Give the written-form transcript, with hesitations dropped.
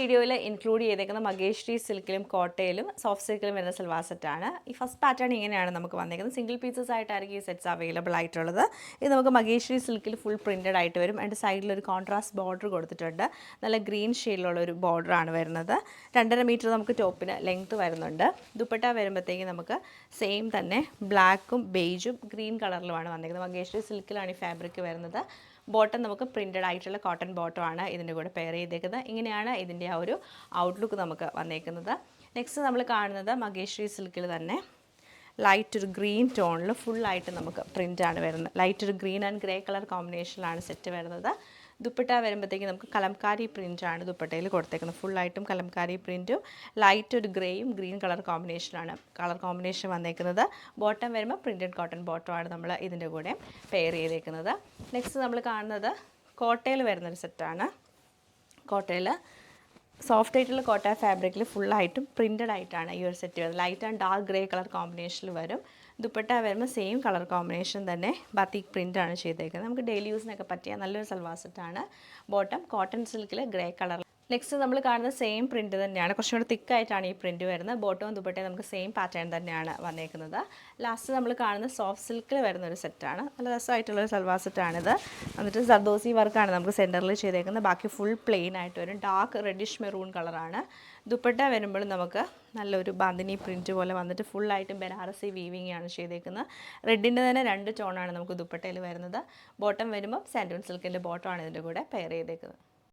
വീഡിയോയിൽ ഇൻക്ലൂഡ് ചെയ്തേക്കുന്ന മഗേശ്രീ സിൽക്കിലും കോട്ടയിലും സോഫ്റ്റ് സിൽക്കിലും വരുന്ന സൽവാർ സെറ്റാണ്. ഈ ഫസ്റ്റ് പാറ്റേൺ ഇങ്ങനെയാണ് നമുക്ക് വന്നേക്കുന്നത്. സിംഗിൾ പീസസ് ആയിട്ടായിരിക്കും ഈ സെറ്റ്സ് അവൈലബിൾ ആയിട്ടുള്ളത്. ഇത് നമുക്ക് മഗേശ്രീ സിൽക്കിൽ ഫുൾ പ്രിൻറ്റഡ് ആയിട്ട് വരും. അതിൻ്റെ സൈഡിലൊരു കോൺട്രാസ്റ്റ് ബോർഡർ കൊടുത്തിട്ടുണ്ട്. നല്ല ഗ്രീൻ ഷെയ്ഡിലുള്ള ഒരു ബോർഡറാണ് വരുന്നത്. 2.5 മീറ്റർ നമുക്ക് ടോപ്പിന് ലെങ്ത്ത് വരുന്നുണ്ട്. ദുപ്പട്ട വരുമ്പോഴത്തേക്ക് നമുക്ക് സെയിം തന്നെ ബ്ലാക്കും ബേജും ഗ്രീൻ കളറിലുമാണ് വന്നേക്കുന്നത്. മഗേശ്രീ സിൽക്കിലാണ് ഈ ഫാബ്രിക് വരുന്നത്. ബോട്ടം നമുക്ക് പ്രിൻറ്റഡ് ആയിട്ടുള്ള കോട്ടൺ ബോട്ടമാണ് ഇതിൻ്റെ കൂടെ പെയർ ചെയ്തേക്കുന്നത്. ഇങ്ങനെയാണ് ഇതിൻ്റെ ആ ഒരു ഔട്ട്ലുക്ക് നമുക്ക് വന്നേക്കുന്നത്. നെക്സ്റ്റ് നമ്മൾ കാണുന്നത് മഗേശ്രീ സിൽക്കിൽ തന്നെ ലൈറ്റ് ഒരു ഗ്രീൻ ടോണിൽ ഫുള്ളായിട്ട് നമുക്ക് പ്രിൻ്റാണ് വരുന്നത്. ലൈറ്റ് ഒരു ഗ്രീൻ ആൻഡ് ഗ്രേ കളർ കോമ്പിനേഷനിലാണ് സെറ്റ് വരുന്നത്. ദുപ്പട്ട വരുമ്പോഴത്തേക്ക് നമുക്ക് കലംകാരി പ്രിൻ്റാണ് ദുപ്പട്ടയിൽ കൊടുത്തേക്കുന്നത്. ഫുള്ളായിട്ടും കലംകാരി പ്രിൻറ്റും ലൈറ്റ് ഒരു ഗ്രേയും ഗ്രീൻ കളർ കോമ്പിനേഷനാണ് കളർ കോമ്പിനേഷൻ വന്നേക്കുന്നത്. ബോട്ടം വരുമ്പോൾ പ്രിൻറ്റഡ് കോട്ടൺ ബോട്ടമാണ് നമ്മൾ ഇതിൻ്റെ കൂടെ പെയർ ചെയ്തേക്കുന്നത്. നെക്സ്റ്റ് നമ്മൾ കാണുന്നത് കോട്ടയിൽ വരുന്നൊരു സെറ്റാണ്. കോട്ടയിൽ സോഫ്റ്റ് ആയിട്ടുള്ള കോട്ട ഫാബ്രിക്കിൽ ഫുള്ളായിട്ടും പ്രിൻറ്റഡ് ആയിട്ടാണ് ഈ ഒരു സെറ്റ് വരുന്നത്. Light and dark grey colour കോമ്പിനേഷനിൽ വരും. ദുപ്പട്ട വരുമ്പോൾ സെയിം കളർ കോമ്പിനേഷൻ തന്നെ ബാത്തിക് പ്രിൻ്റാണ് ചെയ്തേക്കുന്നത്. നമുക്ക് ഡെയിലി യൂസിനൊക്കെ പറ്റിയ നല്ലൊരു സൽവാർ സെറ്റാണ്. ബോട്ടം കോട്ടൺ സിൽക്കിൽ ഗ്രേ കളർ. നെക്സ്റ്റ് നമ്മൾ കാണുന്ന സെയിം പ്രിൻറ്റ് തന്നെയാണ്. കുറച്ചും കൂടി തിക്കായിട്ടാണ് ഈ പ്രിൻറ്റ് വരുന്നത്. ബോട്ടവും ദുപ്പട്ടയും നമുക്ക് സെയിം പാറ്റേൺ തന്നെയാണ് വന്നേക്കുന്നത്. ലാസ്റ്റ് നമ്മൾ കാണുന്ന സോഫ്റ്റ് സിൽക്കിൽ വരുന്നൊരു സെറ്റാണ്. നല്ല രസമായിട്ടുള്ളൊരു സൽവാർ സെറ്റാണിത്. എന്നിട്ട് സർദോസി വർക്കാണ് നമുക്ക് സെൻറ്ററിൽ ചെയ്തേക്കുന്നത്. ബാക്കി ഫുൾ പ്ലെയിൻ ആയിട്ട് വരും. ഡാർക്ക് റെഡിഷ് മെറൂൺ കളറാണ്. ദുപ്പട്ട വരുമ്പോൾ നമുക്ക് നല്ലൊരു ബാന്തിനി പ്രിൻറ്റ് പോലെ വന്നിട്ട് ഫുള്ളായിട്ടും ബനാറസി വീവിങ് ആണ് ചെയ്തേക്കുന്നത്. റെഡിൻ്റെ തന്നെ 2 ടോണാണ് നമുക്ക് ദുപ്പട്ടയിൽ വരുന്നത്. ബോട്ടം വരുമ്പോൾ സാൻഡൂൺ സിൽക്കിൻ്റെ ബോട്ടമാണ് ഇതിൻ്റെ കൂടെ പെയർ ചെയ്തേക്കുന്നത്.